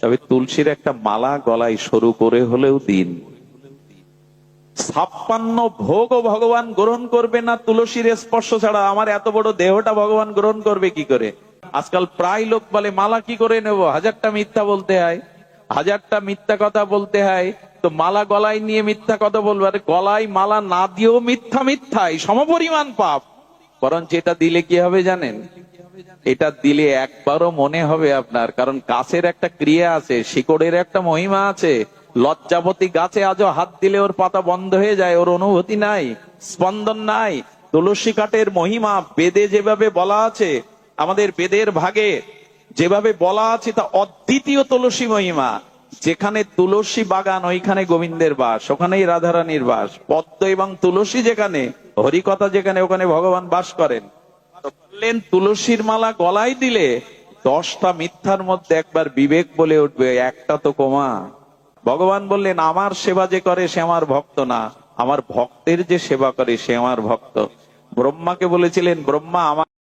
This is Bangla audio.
তবে তুলসীর একটা মালা গলায় সরু করে হলেও দিন। 56 ভোগও ভগবান গ্রহণ করবে না তুলসীর স্পর্শ ছাড়া। আমার এত বড় দেহটা ভগবান গ্রহণ করবে কি করে? আজকাল প্রায় লোক বলে মালা কি করে নেব, 1000টা মিথ্যা বলতে হয়, 1000টা মিথ্যা কথা বলতে হয়, তো মালা গলায় নিয়ে মিথ্যা কথা বলবে। আরে গলায় মালা না দিয়েও মিথ্যা মিথ্যাই সমপরিমাণ পাপ। বরং যেটা দিলে কি হবে জানেন? এটা দিলে একবারও মনে হবে আপনার, কারণ গাছের একটা ক্রিয়া আছে, শিকড়ের একটা মহিমা আছে। লজ্জাবতী গাছে আজও হাত দিলে ওর পাতা বন্ধ হয়ে যায়, ওর অনুভূতি নাই, স্পন্দন নাই। তুলসী কাঠের মহিমা বেদে যেভাবে বলা আছে, আমাদের বেদের ভাগে যেভাবে বলা আছে, তা অদ্বিতীয় তুলসী মহিমা। যেখানে তুলসী বাগান ওইখানে গোবিন্দের বাস, ওখানেই রাধারানীর বাস। পদ্ম এবং তুলসী যেখানে, হরিকথা যেখানে, ওখানে ভগবান বাস করেন। বললেন তুলসীর মালা গলায় দিলে 10টা মিথ্যার মধ্যে একবার বিবেক বলে উঠবে, একটা তো কমা। ভগবান বললেন আমার সেবা যে করে সে আমার ভক্ত না, আমার ভক্তের যে সেবা করে সে আমার ভক্ত। ব্রহ্মাকে বলেছিলেন, ব্রহ্মা আমার